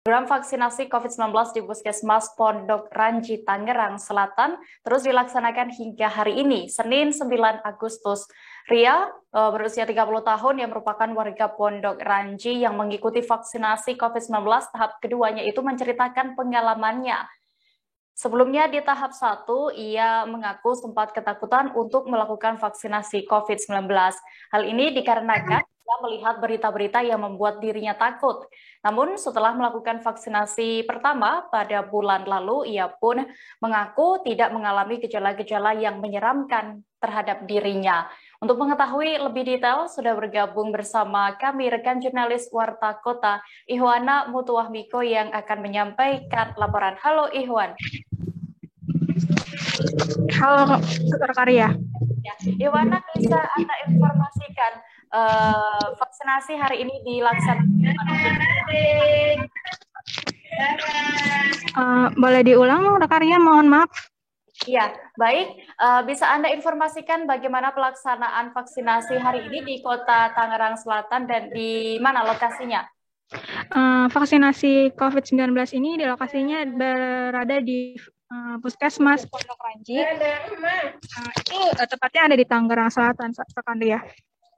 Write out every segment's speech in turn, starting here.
Program vaksinasi COVID-19 di Puskesmas Pondok Ranji, Tangerang Selatan terus dilaksanakan hingga hari ini, Senin 9 Agustus. Ria, berusia 30 tahun yang merupakan warga Pondok Ranji yang mengikuti vaksinasi COVID-19 tahap keduanya itu menceritakan pengalamannya. Sebelumnya di tahap 1, ia mengaku sempat ketakutan untuk melakukan vaksinasi COVID-19. Hal ini dikarenakan ia melihat berita-berita yang membuat dirinya takut. Namun setelah melakukan vaksinasi pertama pada bulan lalu, ia pun mengaku tidak mengalami gejala-gejala yang menyeramkan terhadap dirinya. Untuk mengetahui lebih detail, sudah bergabung bersama kami rekan jurnalis Warta Kota, Ihwana Mutuahmiko yang akan menyampaikan laporan. Halo Ihwan. Halo, rekan Ria. Ya, Ihwana, bisa Anda informasikan vaksinasi hari ini dilaksanakan? Boleh diulang, rekan Ria? Mohon maaf. Ya, baik. Bisa Anda informasikan bagaimana pelaksanaan vaksinasi hari ini di Kota Tangerang Selatan dan di mana lokasinya? Vaksinasi COVID-19 ini di lokasinya berada di Puskesmas Pondok Ranji. Itu tepatnya ada di Tangerang Selatan, rekan Ria.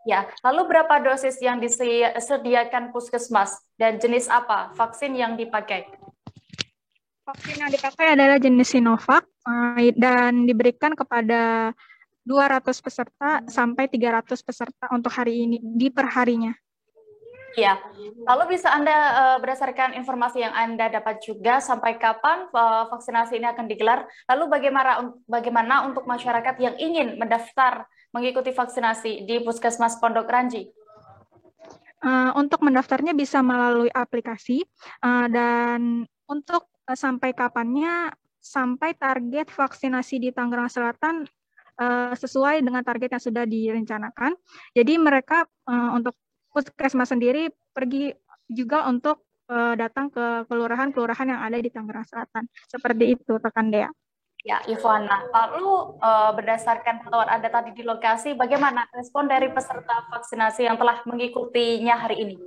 Ya, lalu berapa dosis yang disediakan Puskesmas dan jenis apa vaksin yang dipakai? Vaksin yang dipakai adalah jenis Sinovac dan diberikan kepada 200 peserta sampai 300 peserta untuk hari ini di perharinya. Ya, lalu bisa Anda berdasarkan informasi yang Anda dapat juga sampai kapan vaksinasi ini akan digelar? Lalu bagaimana untuk masyarakat yang ingin mendaftar mengikuti vaksinasi di Puskesmas Pondok Ranji? Untuk mendaftarnya bisa melalui aplikasi dan untuk sampai kapannya, sampai target vaksinasi di Tangerang Selatan sesuai dengan target yang sudah direncanakan. Jadi mereka untuk Puskesmas sendiri pergi juga untuk datang ke kelurahan-kelurahan yang ada di Tangerang Selatan. Seperti itu, rekan Dea. Ya, Ivana. Lalu berdasarkan pantauan Anda tadi di lokasi, bagaimana respon dari peserta vaksinasi yang telah mengikutinya hari ini?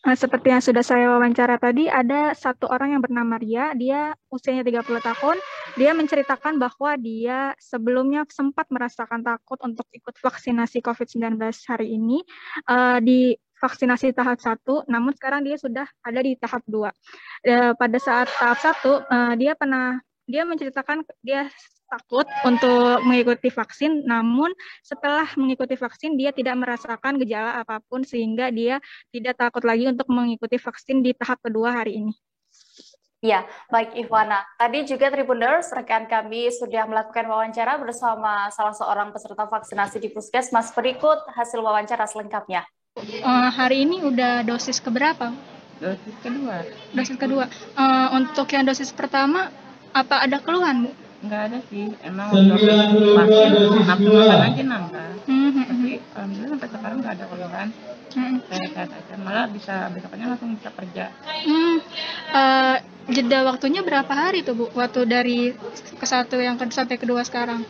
Seperti yang sudah saya wawancara tadi, ada satu orang yang bernama Ria, dia usianya 30 tahun, dia menceritakan bahwa dia sebelumnya sempat merasakan takut untuk ikut vaksinasi COVID-19 hari ini, di vaksinasi tahap 1, namun sekarang dia sudah ada di tahap 2. Pada saat tahap 1, dia menceritakan dia takut untuk mengikuti vaksin, namun setelah mengikuti vaksin dia tidak merasakan gejala apapun sehingga dia tidak takut lagi untuk mengikuti vaksin di tahap kedua hari ini. Ya, baik Ivana. Tadi juga Tribuners, rekan kami sudah melakukan wawancara bersama salah seorang peserta vaksinasi di Puskesmas. Berikut hasil wawancara selengkapnya. Hari ini udah dosis keberapa? Dosis kedua. Dosis kedua. Untuk yang dosis pertama, apa ada keluhan, Bu? Nggak ada sih, emang untuk vaksin nafsu makan aja nambah. Tapi alhamdulillah sampai sekarang nggak ada keluhan. Sehat aja, malah bisa besoknya langsung bisa kerja. Jeda waktunya berapa hari tuh, Bu? Waktu dari ke satu yang sampai kedua sekarang?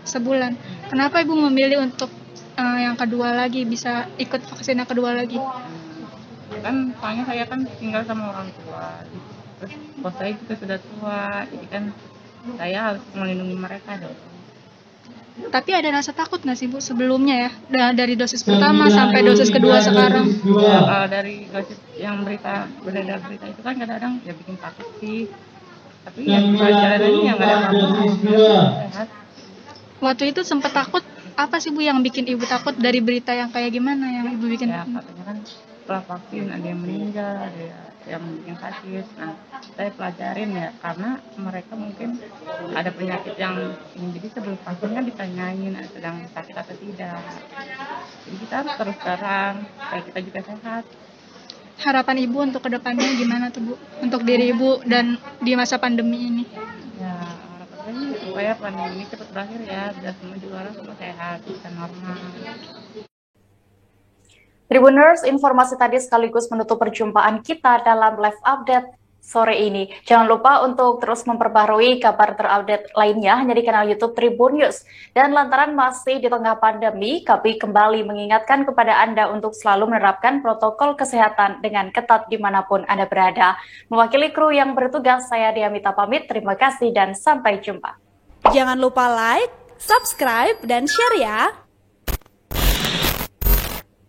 Sebulan. Kenapa Ibu memilih untuk yang kedua lagi, bisa ikut vaksin yang kedua lagi? Kan soalnya saya kan tinggal sama orang tua, terus bos saya juga sudah tua, jadi kan saya harus melindungi mereka dong. Tapi ada rasa takut nggak sih, Bu, sebelumnya ya? Dari dosis pertama sampai dosis kedua sekarang? Ya, dari dosis yang beredar berita itu kan kadang-kadang ya bikin takut sih. Tapi ya jalanannya yang nggak ada apa-apa, sehat. Waktu itu sempat takut, apa sih Bu yang bikin Ibu takut dari berita yang kayak gimana yang Ibu bikin? Ya katanya kan setelah vaksin ada yang meninggal, ada yang sakit. Nah, saya pelajarin ya, karena mereka mungkin ada penyakit yang ini, jadi sebelum vaksin kan ditanyain sedang sakit atau tidak. Jadi kita harus terus terang, supaya kita juga sehat. Harapan Ibu untuk kedepannya gimana tuh, Bu? Untuk diri Ibu dan di masa pandemi ini? Ya, harapannya supaya pandemi ini cepat berakhir ya, biar semua juga orang semua sehat, bisa normal. Tribuners, informasi tadi sekaligus menutup perjumpaan kita dalam live update sore ini. Jangan lupa untuk terus memperbarui kabar terupdate lainnya hanya di kanal YouTube Tribun News. Dan lantaran masih di tengah pandemi, kami kembali mengingatkan kepada Anda untuk selalu menerapkan protokol kesehatan dengan ketat dimanapun Anda berada. Mewakili kru yang bertugas, saya Diamita pamit. Terima kasih dan sampai jumpa. Jangan lupa like, subscribe, dan share ya!